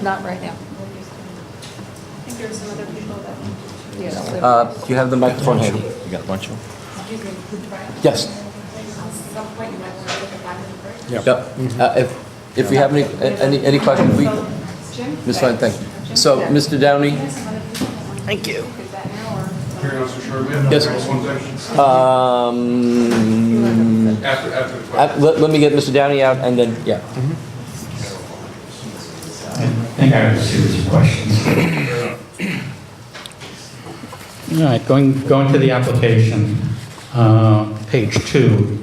Not right now. I think there were some other people that. Do you have the microphone handy? You got a bunch of them? Yes. Some point you might want to look at that Yep. If we have any questions, we, Ms. Fine, thank you. So, Mr. Downey? Thank you. Yes. After the question. Let me get Mr. Downey out and then, yeah. I think I have a series of questions. All right, going to the application, page 2,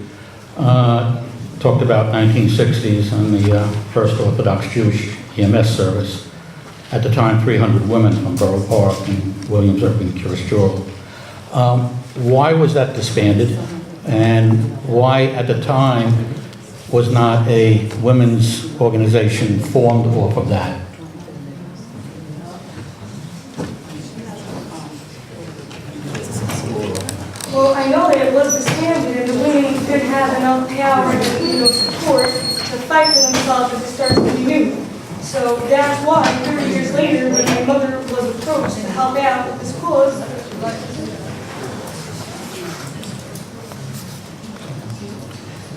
talked about 1960s and the First Orthodox Jewish EMS service. At the time, 300 women from Borough Park and Williams, Irving, Curious Jewel. Why was that disbanded? And why, at the time, was not a women's organization formed off of that? Well, I know that it was disbanded and the women didn't have enough power and support to fight for themselves and to start something new. So that's why 30 years later, when my mother was approached to help out with this cause,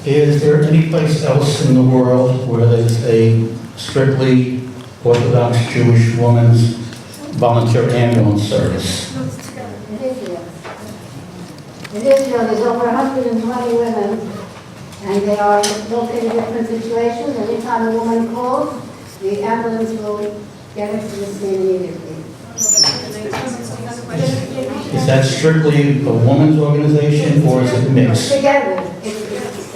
Is there any place else in the world where there's a strictly Orthodox Jewish woman's volunteer ambulance service? In Israel, there's over 120 women, and they are located in different situations. Every time a woman calls, the ambulance will get her to the scene immediately. Is that strictly a woman's organization, or is it mixed? Together.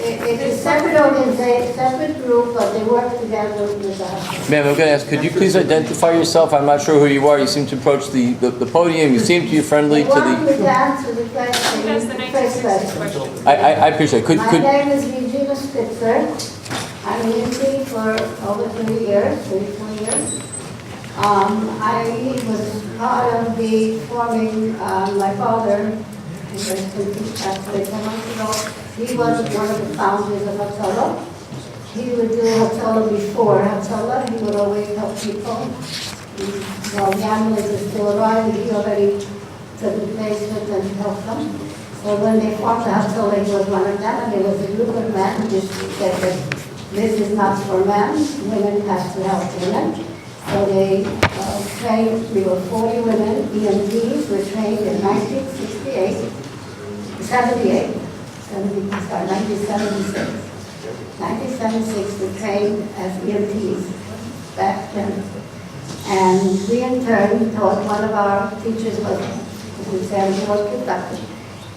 It's a separate organization, separate group, but they work together with us. Ma'am, I'm going to ask, could you please identify yourself? I'm not sure who you are. You seem to approach the podium. You seem to be friendly to I want the... to answer the question. That's the 1960s question. I appreciate it. My name is Regina Spitzer. I'm in UT for over 30 years, 34 years. I was part of the forming, my father, he passed away 10 months ago. He was one of the founders of Hatzalah. He would do Hatzalah before Hatzalah. He would always help people. While the ambulance was still arriving, he already took the place with them to help them. So when they formed the Hatzalah, he was one of them, and there was a group of men who just said that this is not for men. Women have to help women. So they trained, we were 40 women, EMTs, were trained in 1976, 1976, we trained as EMTs back then. And we in turn taught, one of our teachers was conductor.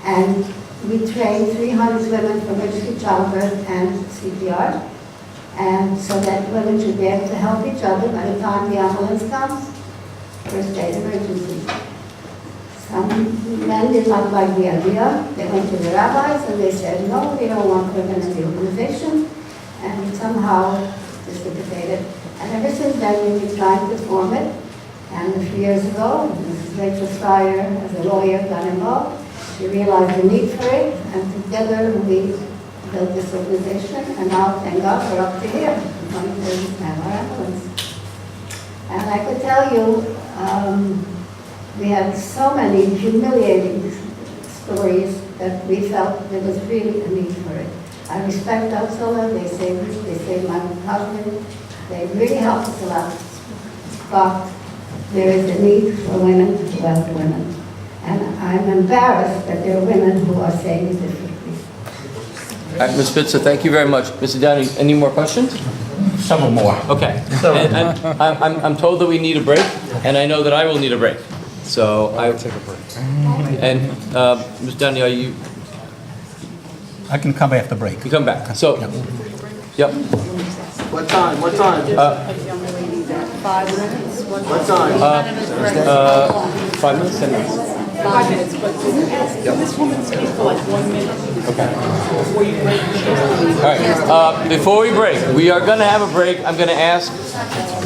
And we trained 300 women for emergency childbirth and CPR. And so that women should be able to help each other by the time the ambulance comes, first aid emergency. Some men did not like the idea. They went to the rabbis and they said, no, we don't want women in the organization. And somehow dissipated. And ever since then, we've been trying to form it. And a few years ago, Mrs. Rachel Steyer, as a lawyer, got involved. She realized the need for it, and together we built this organization. And now, thank God, we're up to here. We have our ambulance. And I could tell you, we had so many humiliating stories that we felt there was really a need for it. I respect Hatzalah. They saved my husband. They really helped us a lot. But there is a need for women to help women. And I'm embarrassed that there are women who are saying it differently. All right, Ms. Spitzer, thank you very much. Mr. Downey, any more questions? Several more. Okay. And I'm told that we need a break, and I know that I will need a break. So I'll take a break. And Ms. Downey, are you? I can come after break. You come back. So, yep. What time? What time? 5 minutes. What time? 5 minutes, 10 minutes. 5 minutes, but this woman speaks for like 1 minute. Okay. Before you break. All right. Before we break, we are going to have a break. I'm going to ask.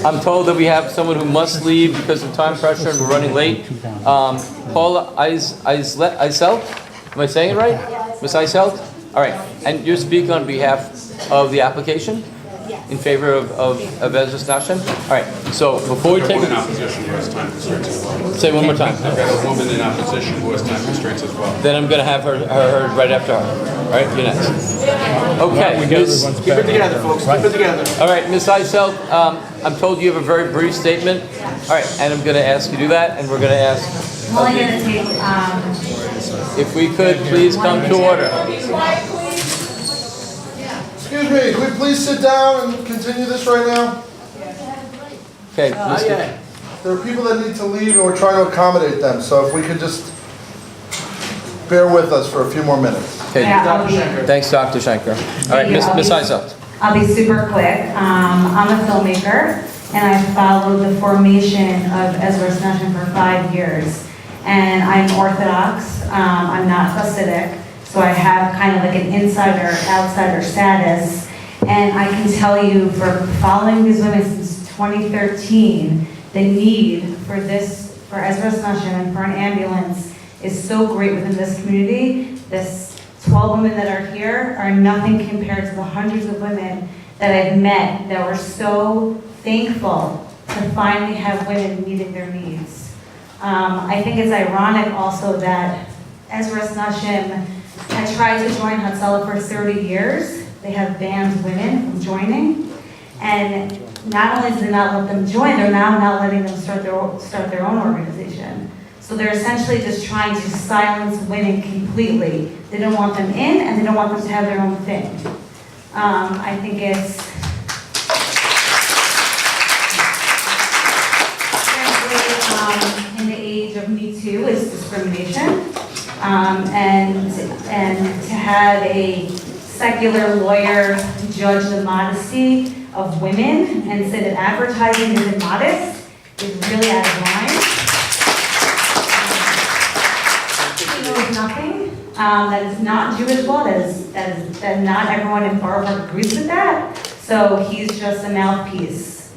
I'm told that we have someone who must leave because of time pressure and we're running late. Paula Eiselt? Am I saying it right? Ms. Eiselt? All right. And you're speaking on behalf of the application? Yes. in favor of Ezras Nashim? All right, so before we take, in opposition who has time constraints as well. say one more time. I've got a woman in opposition who has time constraints as well. Then I'm gonna have her right after her. All right, you're next. Okay, Ms. Keep it together, folks, keep it together. All right, Ms. Eisel, I'm told you have a very brief statement. All right, and I'm gonna ask you to do that, and we're gonna ask, I'm only gonna take, if we could please come to order. Excuse me, can we please sit down and continue this right now? Okay, Not Mr. yet. There are people that need to leave and we're trying to accommodate them, so if we could just bear with us for a few more minutes. Okay, yeah, I'll be, thanks, Dr. Schenker. All right, Ms. Eisel. I'll be super quick. I'm a filmmaker, and I followed the formation of Ezras Nashim for 5 years. And I'm Orthodox, I'm not Hasidic, so I have kind of like an insider-outsider status. And I can tell you, for following these women since 2013, the need for Ezras Nashim and for an ambulance is so great within this community. This 12 women that are here are nothing compared to the hundreds of women that I've met that were so thankful to finally have women meeting their needs. I think it's ironic also that Ezras Nashim had tried to join Hatzalah for 30 years. They have banned women from joining. And not only did they not let them join, they're now not letting them start their own organization. So they're essentially just trying to silence women completely. They don't want them in, and they don't want them to have their own thing. I think it's in the age of Me Too is discrimination, and to have a secular lawyer judge the modesty of women and say that advertising is immodest is really out of line. He knows nothing. That is not Jewish law. That not everyone in Borough Park agrees with that. So he's just a mouthpiece.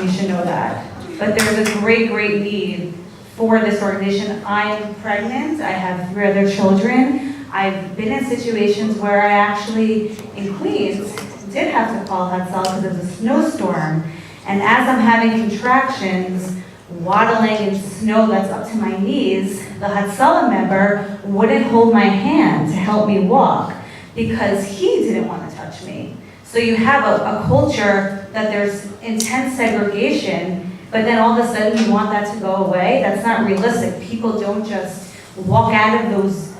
You should know that. But there's a great, great need for this organization. I am pregnant. I have 3 other children. I've been in situations where I actually, in Queens, did have to call Hatzalah because of the snowstorm. And as I'm having contractions, waddling in snow that's up to my knees, the Hatzalah member wouldn't hold my hand to help me walk because he didn't want to touch me. So you have a culture that there's intense segregation, but then all of a sudden you want that to go away. That's not realistic. People don't just walk out of those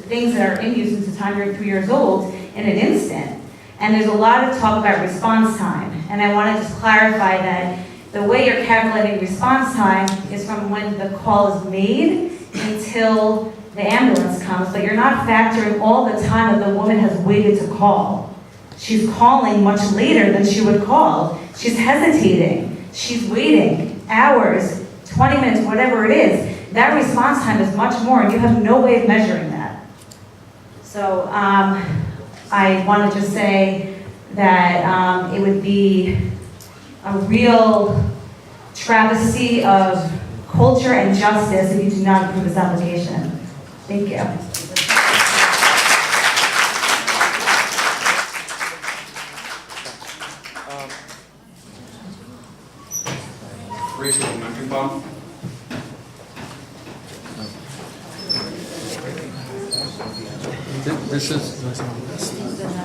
things that are in you since the time you're 3 years old in an instant. And there's a lot of talk about response time. And I want to just clarify that the way you're calculating response time is from when the call is made until the ambulance comes, but you're not factoring all the time that the woman has waited to call. She's calling much later than she would call. She's hesitating. She's waiting hours, 20 minutes, whatever it is. That response time is much more, and you have no way of measuring that. So I want to just say that it would be a real travesty of culture and justice if you do not approve this application. Thank you. Rachel Menkenbaum.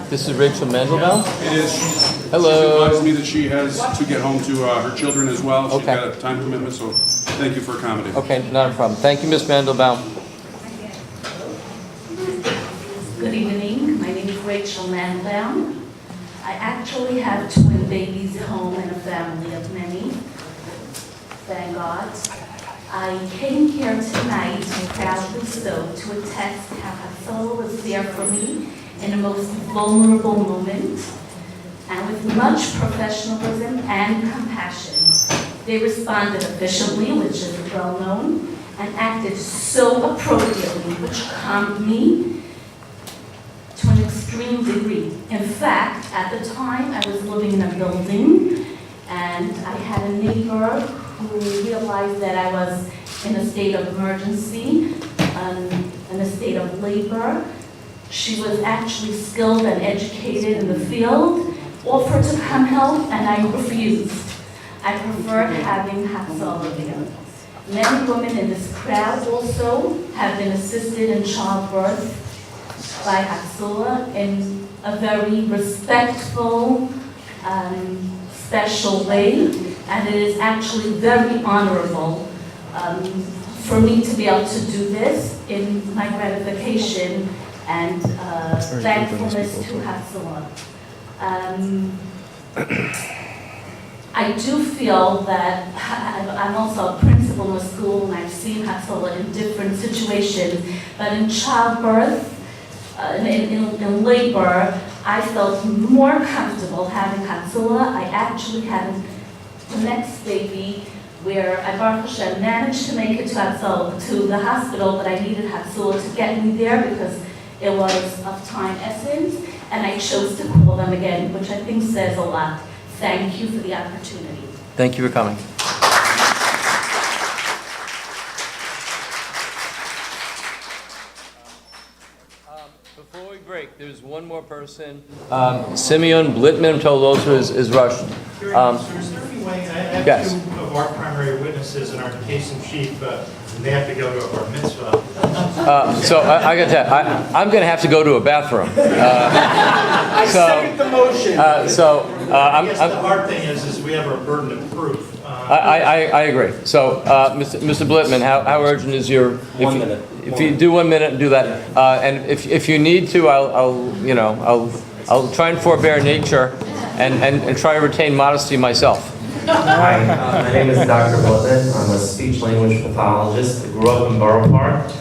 This is Rachel Mandelbaum? It is. She Hello. advised me that she has to get home to her children as well. She's Okay. got a time commitment, so thank you for accommodating. Okay, not a problem. Thank you, Ms. Mandelbaum. Good evening. My name is Rachel Mandelbaum. I actually have twin babies at home and a family of many. Thank God. I came here tonight, proudly so, to attest how Hatzalah was there for me in the most vulnerable moment, and with much professionalism and compassion. They responded efficiently, which is well known, and acted so appropriately, which calmed me to an extreme degree. In fact, at the time, I was living in a building, and I had a neighbor who realized that I was in a state of emergency, in a state of labor. She was actually skilled and educated in the field, offered to come help, and I refused. I preferred having Hatzalah there. Many women in this crowd also have been assisted in childbirth by Hatzalah in a very respectful, special way, and it is actually very honorable for me to be able to do this in my gratification and thankfulness to Hatzalah. I do feel that I'm also a principal in a school, and I've seen Hatzalah in different situations, but in childbirth, in labor, I felt more comfortable having Hatzalah. I actually had the next baby where I, Baruch Hashem, managed to make it to the hospital, but I needed Hatzalah to get me there because it was of time essence, and I chose to call them again, which I think says a lot. Thank you for the opportunity. Thank you for coming. Before we break, there's one more person. Simeon Blitman, I'm told also is Russian. Is there any way, I have Yes. two of our primary witnesses in our case in chief, but they have to go to a bar mitzvah. So I got that. I'm going to have to go to a bathroom. I second the motion. I guess the hard thing is we have our burden of proof. I agree. So, Mr. Blitman, how urgent is your? 1 minute. If you do 1 minute and do that, and if you need to, I'll try and forbear nature, and try to retain modesty myself. Hi, my name is Dr. Blitman. I'm a speech-language pathologist. I grew up in Borough Park,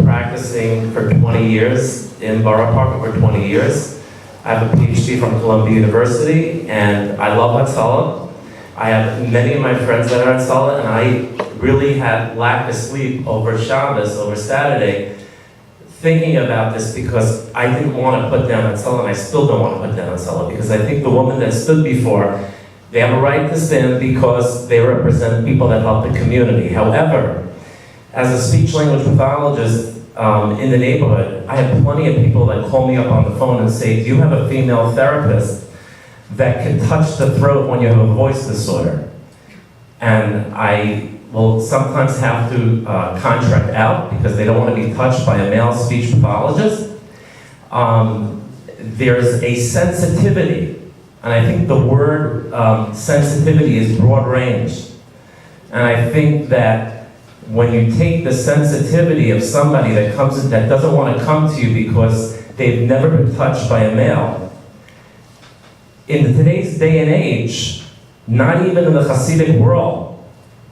practicing for 20 years in Borough Park, over 20 years. I have a PhD from Columbia University, and I love Hatzalah. I have many of my friends that are Hatzalah, and I really had lack of sleep over Shabbos, over Saturday, thinking about this because I didn't want to put down Hatzalah, and I still don't want to put down Hatzalah, because I think the woman that stood before, they have a right to stand because they represent people that help the community. However, as a speech-language pathologist in the neighborhood, I have plenty of people that call me up on the phone and say, do you have a female therapist that can touch the throat when you have a voice disorder? And I will sometimes have to contract out because they don't want to be touched by a male speech pathologist. There's a sensitivity. And I think the word sensitivity is broad range. And I think that when you take the sensitivity of somebody that comes in, that doesn't want to come to you because they've never been touched by a male, in today's day and age, not even in the Hasidic world,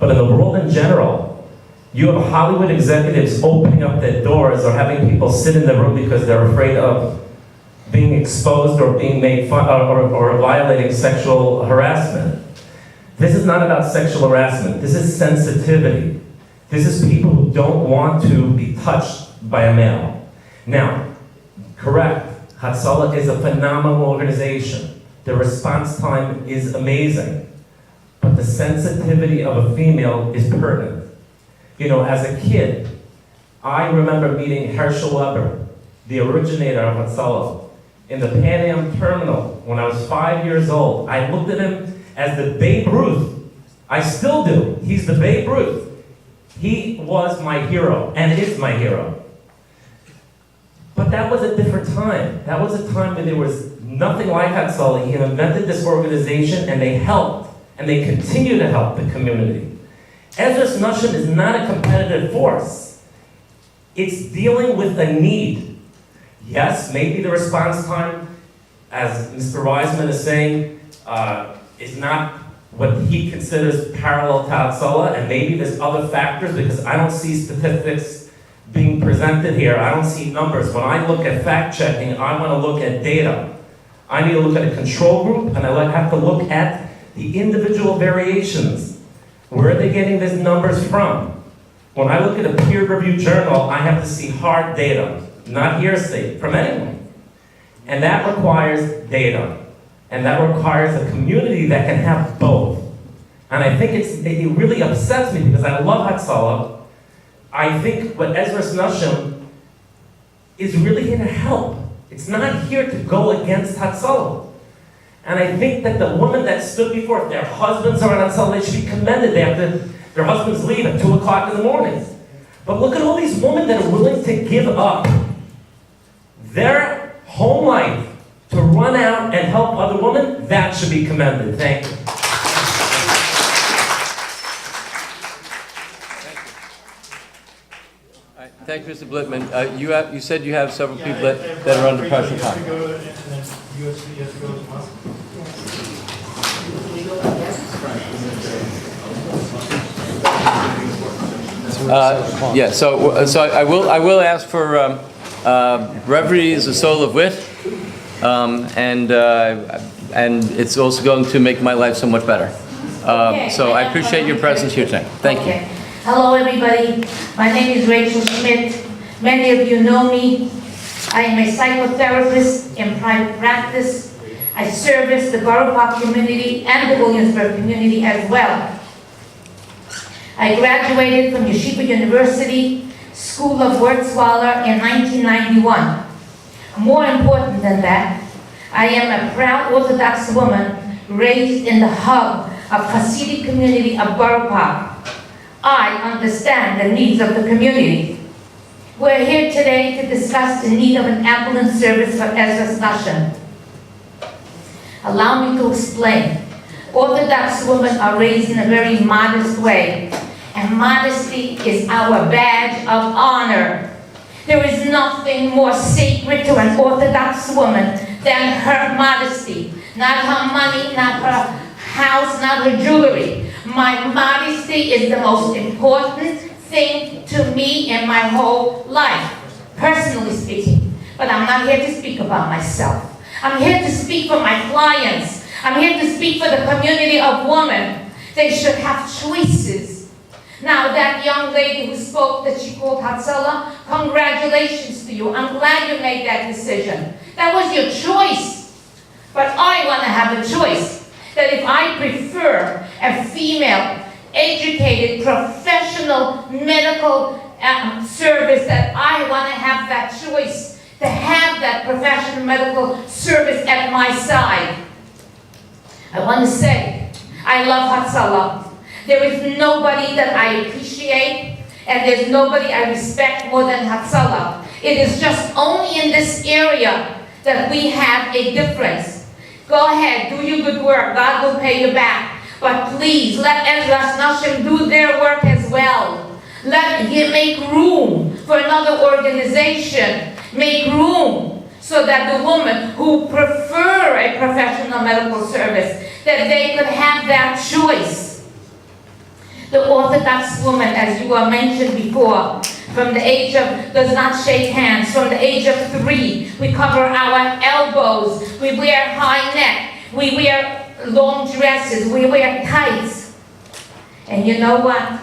but in the world in general, you have Hollywood executives opening up their doors or having people sit in the room because they're afraid of being exposed or being made fun or violating sexual harassment. This is not about sexual harassment. This is sensitivity. This is people who don't want to be touched by a male. Now, correct, Hatzalah is a phenomenal organization. The response time is amazing. But the sensitivity of a female is pertinent. You know, as a kid, I remember meeting Herschel Weber, the originator of Hatzalah, in the Pan Am terminal when I was 5 years old. I looked at him as the Babe Ruth. I still do. He's the Babe Ruth. He was my hero and is my hero. But that was a different time. That was a time when there was nothing like Hatzalah. He invented this organization and they helped, and they continue to help the community. Ezras Nashim is not a competitive force. It's dealing with a need. Yes, maybe the response time, as Mr. Wiseman is saying, is not what he considers parallel to Hatzalah, and maybe there's other factors because I don't see statistics being presented here. I don't see numbers. When I look at fact checking, I want to look at data. I need to look at a control group, and I have to look at the individual variations. Where are they getting these numbers from? When I look at a peer-reviewed journal, I have to see hard data, not hearsay from anyone. And that requires data. And that requires a community that can have both. And I think it really upsets me because I love Hatzalah. I think what Ezras Nashim is really here to help. It's not here to go against Hatzalah. And I think that the women that stood before, if their husbands are on sale, they should be commended after their husbands leave at 2 o'clock in the morning. But look at all these women that are willing to give up their home life to run out and help other women. That should be commended. Thank you. Thank you, Mr. Blitman. You said you have several people that are under pressure. Everybody has to go, and then USC has to go as well. Yeah, so I will ask for brevity is the soul of wit, and it's also going to make my life so much better. So I appreciate your presence here tonight. Thank you. Hello, everybody. My name is Rachel Schmidt. Many of you know me. I am a psychotherapist in private practice. I service the Borough Park community and the Williamsburg community as well. I graduated from Yeshiva University School of Wurzweiler in 1991. More important than that, I am a proud Orthodox woman raised in the hub of Hasidic community of Borough Park. I understand the needs of the community. We're here today to discuss the need of an ambulance service for Ezras Nashim. Allow me to explain. Orthodox women are raised in a very modest way, and modesty is our badge of honor. There is nothing more sacred to an Orthodox woman than her modesty. Not her money, not her house, not her jewelry. My modesty is the most important thing to me in my whole life, personally speaking. But I'm not here to speak about myself. I'm here to speak for my clients. I'm here to speak for the community of women. They should have choices. Now, that young lady who spoke that she called Hatzalah, congratulations to you. I'm glad you made that decision. That was your choice. But I want to have a choice. That if I prefer a female, educated, professional medical service, that I want to have that choice to have that professional medical service at my side. I want to say, I love Hatzalah. There is nobody that I appreciate, and there's nobody I respect more than Hatzalah. It is just only in this area that we have a difference. Go ahead, do your good work. God will pay you back. But please, let Ezras Nashim do their work as well. Let him make room for another organization. Make room so that the women who prefer a professional medical service, that they could have that choice. The Orthodox woman, as you were mentioned before, from the age of, does not shake hands. From the age of 3, we cover our elbows. We wear high neck. We wear long dresses. We wear tights. And you know what?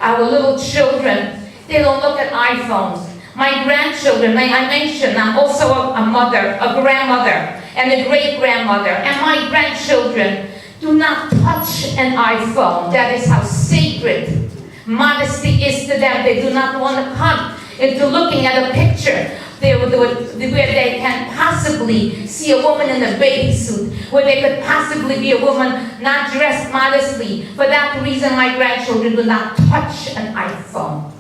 Our little children, they don't look at iPhones. My grandchildren, may I mention, I'm also a mother, a grandmother, and a great-grandmother. And my grandchildren do not touch an iPhone. That is how sacred modesty is to them. They do not want to come into looking at a picture where they can possibly see a woman in a bathing suit, where they could possibly be a woman not dressed modestly. For that reason, my grandchildren do not touch an iPhone.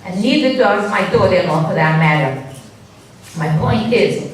And neither does my daughter-in-law, for that matter. My point is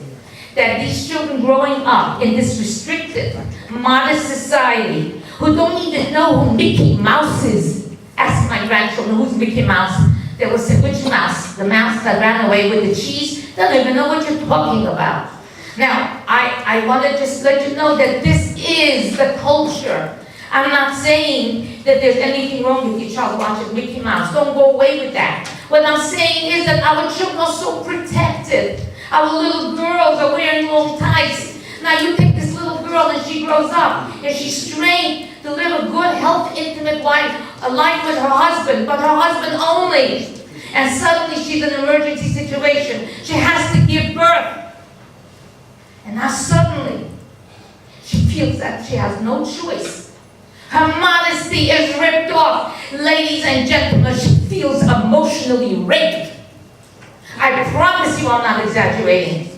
that these children growing up in this restricted, modest society, who don't even know who Mickey Mouse is. Ask my grandchildren, who's Mickey Mouse? They will say, which mouse? The mouse that ran away with the cheese? They don't even know what you're talking about. Now, I want to just let you know that this is the culture. I'm not saying that there's anything wrong with your child watching Mickey Mouse. Don't go away with that. What I'm saying is that our children are so protected. Our little girls are wearing long tights. Now you take this little girl and she grows up and she's trained to live a good, healthy, intimate life, a life with her husband, but her husband only. And suddenly she's in an emergency situation. She has to give birth. And now suddenly she feels that she has no choice. Her modesty is ripped off. Ladies and gentlemen, she feels emotionally raped. I promise you I'm not exaggerating.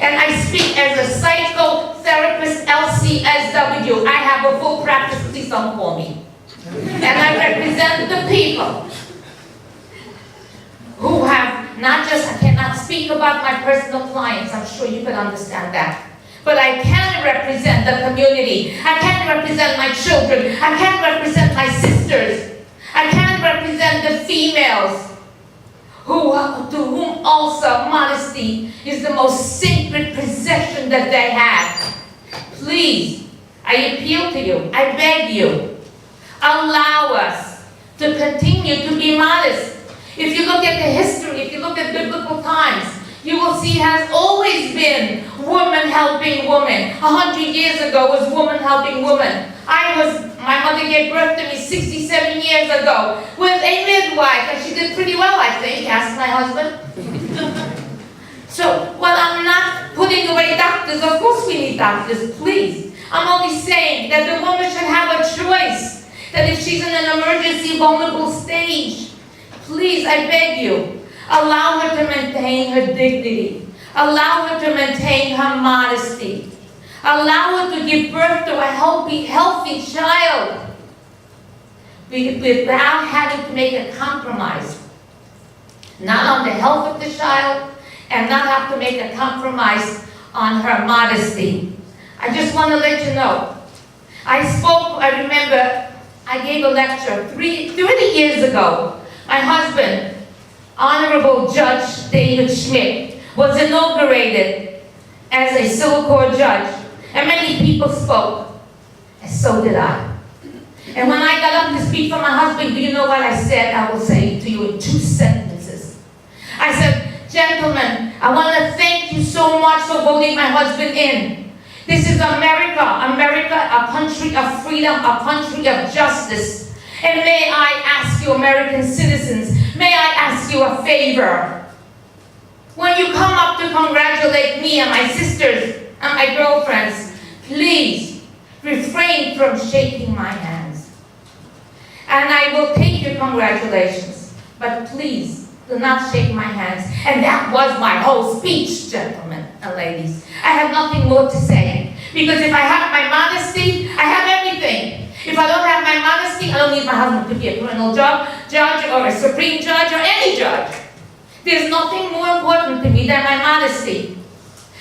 And I speak as a psychotherapist psychotherapist LCSW. I have a full practice, please don't call me. And I represent the people who have not just, I cannot speak about my personal clients, I'm sure you can understand that. But I can represent the community. I can represent my children. I can represent my sisters. I can represent the females to whom also modesty is the most sacred possession that they have. Please, I appeal to you, I beg you, allow us to continue to be modest. If you look at the history, if you look at biblical times, you will see it has always been woman helping woman. 100 years ago was woman helping woman. My mother gave birth to me 67 years ago with a midwife, and she did pretty well, I think, ask my husband. So, while I'm not putting away doctors, of course we need doctors, please. I'm only saying that the woman should have a choice, that if she's in an emergency, vulnerable stage, please, I beg you, allow her to maintain her dignity. Allow her to maintain her modesty. Allow her to give birth to a healthy child without having to make a compromise. Not on the health of the child, and not have to make a compromise on her modesty. I just want to let you know, I remember, I gave a lecture 30 years ago. My husband, Honorable Judge David Schmidt, was inaugurated as a civil court judge, and many people spoke, and so did I. And when I got up to speak for my husband, do you know what I said? I will say it to you in 2 sentences. I said, gentlemen, I want to thank you so much for voting my husband in. This is America, a country of freedom, a country of justice. And may I ask you, American citizens, may I ask you a favor? When you come up to congratulate me and my sisters and my girlfriends, please refrain from shaking my hands. And I will take your congratulations, but please do not shake my hands. And that was my whole speech, gentlemen and ladies. I have nothing more to say, because if I have my modesty, I have everything. If I don't have my modesty, I don't need my husband to be a criminal judge or a supreme judge or any judge. There's nothing more important to me than my modesty.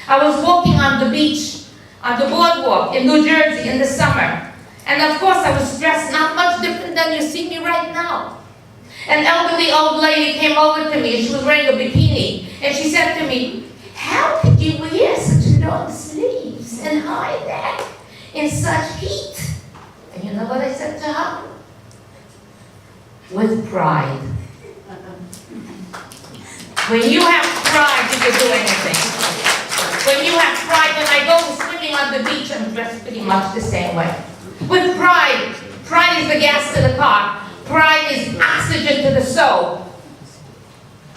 I was walking on the beach, on the boardwalk in New Jersey in the summer. And of course I was dressed not much different than you see me right now. An elderly old lady came over to me, and she was wearing a bikini. And she said to me, how could you wear such long sleeves and high neck in such heat? And you know what I said to her? With pride. When you have pride, you can do anything. When you have pride, when I go swimming on the beach, I'm dressed pretty much the same way. With pride, pride is the gas to the car. Pride is oxygen to the soul.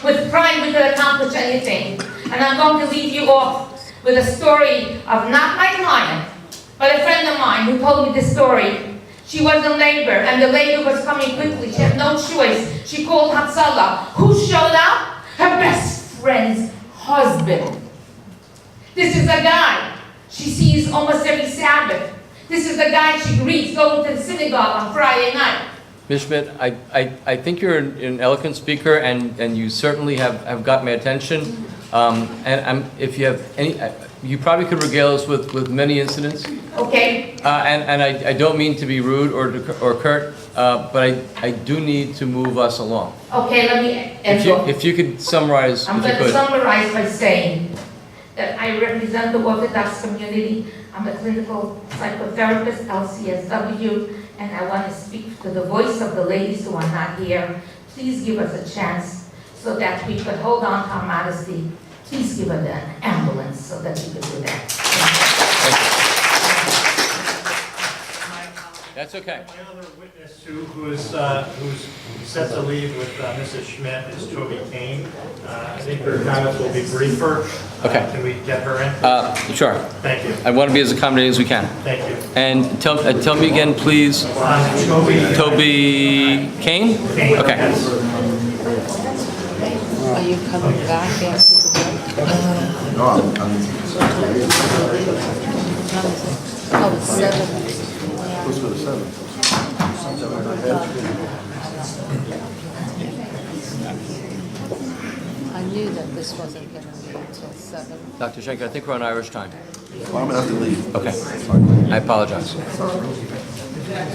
With pride, we can accomplish anything. And I'm going to leave you off with a story of not my client, but a friend of mine who told me this story. She was in labor, and the labor was coming quickly. She had no choice. She called Hatzalah. Who showed up? Her best friend's husband. This is a guy she sees almost every Sabbath. This is the guy she greets going to the synagogue on Friday night. Ms. Schmidt, I think you're an eloquent speaker, and you certainly have got my attention. If you have any, you probably could regale us with many incidents. Okay. And I don't mean to be rude or curt, but I do need to move us along. Okay, let me end If you could summarize, I'm going to summarize by saying that I represent the Orthodox community. I'm a clinical psychotherapist, LCSW, and I want to speak to the voice of the ladies who are not here. Please give us a chance so that we could hold on to our modesty. Please give us an ambulance so that we could do that. Thank you. That's okay. My other witness who's set to leave with Mrs. Schmidt is Toby Kane. I think her comments will be briefer. Okay. Can we get her in? Sure. Thank you. I want to be as accommodating as we can. Thank you. And tell me again, please. Toby Kane? Kane. Okay. Yes. Are you coming back after the break? No, time is it? Oh, it's 7. Who's for the 7th? I knew that this wasn't going to be until 7. Dr. Schenker, I think we're on Irish time. Well, I'm gonna have to leave. Okay. I apologize.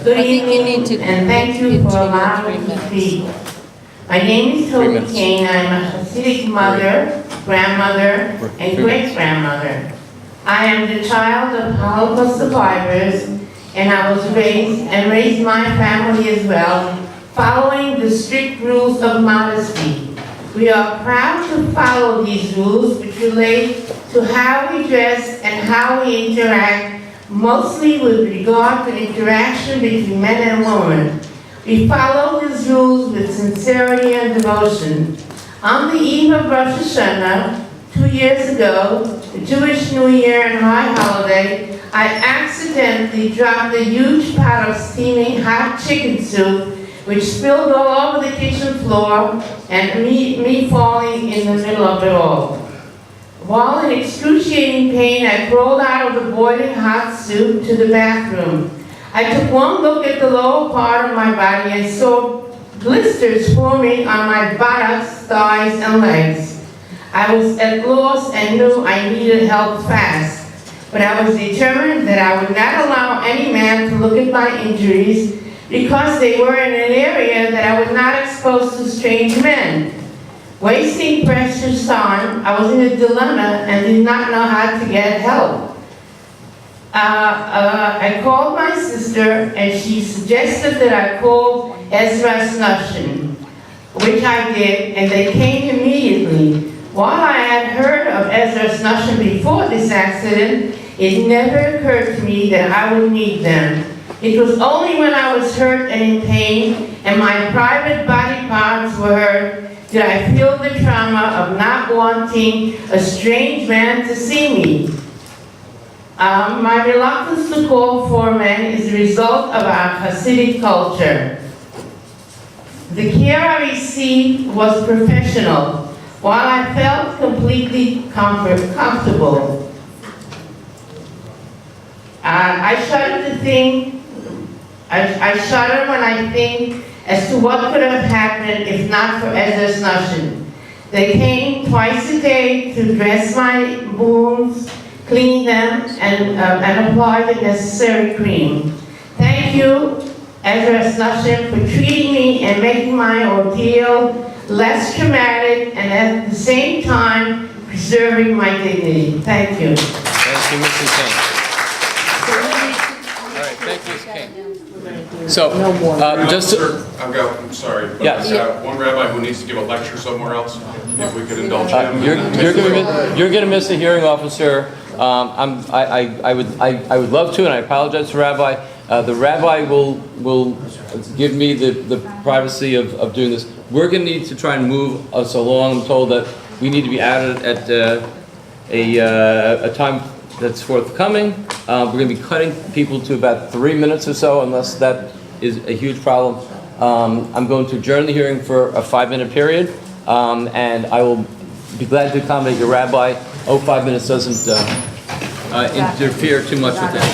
Good I think you need evening, to and thank you for continue allowing me 3 to minutes. speak. My name is 3 Toby minutes. Kane. I'm a Hasidic mother, grandmother, and 3 minutes. great-grandmother. I am the child of Holocaust survivors, and I was raised my family as well, following the strict rules of modesty. We are proud to follow these rules, which relate to how we dress and how we interact, mostly with regard to interaction between men and women. We follow these rules with sincerity and devotion. On the eve of Rosh Hashanah, 2 years ago, the Jewish New Year and High Holiday, I accidentally dropped a huge pot of steaming hot chicken soup, which spilled all over the kitchen floor, and me falling in the middle of it all. While in excruciating pain, I crawled out of the boiling hot soup to the bathroom. I took one look at the lower part of my body and saw blisters forming on my buttocks, thighs, and legs. I was at loss and knew I needed help fast, but I was determined that I would not allow any man to look at my injuries because they were in an area that I was not exposed to strange men. Wasting precious time, I was in a dilemma and did not know how to get help. I called my sister and she suggested that I call Ezras Nashim, which I did, and they came immediately. While I had heard of Ezras Nashim before this accident, it never occurred to me that I would need them. It was only when I was hurt and in pain and my private body parts were hurt did I feel the trauma of not wanting a strange man to see me. My reluctance to call for men is a result of our Hasidic culture. The care I received was professional, while I felt completely comfortable. I shudder when I think as to what could have happened if not for Ezras Nashim. They came twice a day to dress my wounds, clean them, and apply the necessary cream. Thank you, Ezras Nashim, for treating me and making my ordeal less traumatic and at the same time preserving my dignity. Thank you. Thank you, Mrs. Kane. All right, thank you, Mrs. Kane. So, just to, I'm sorry. but Yes. we have one rabbi who needs to give a lecture somewhere else, if we could indulge him. you're gonna miss a hearing officer. I would love to, and I apologize to Rabbi. The Rabbi will give me the privacy of doing this. We're gonna need to try and move us along. I'm told that we need to be out at a time that's forthcoming. We're gonna be cutting people to about 3 minutes or so, unless that is a huge problem. I'm going to adjourn the hearing for a 5-minute period, and I will be glad to accommodate your Rabbi. 5 minutes doesn't interfere too much with that.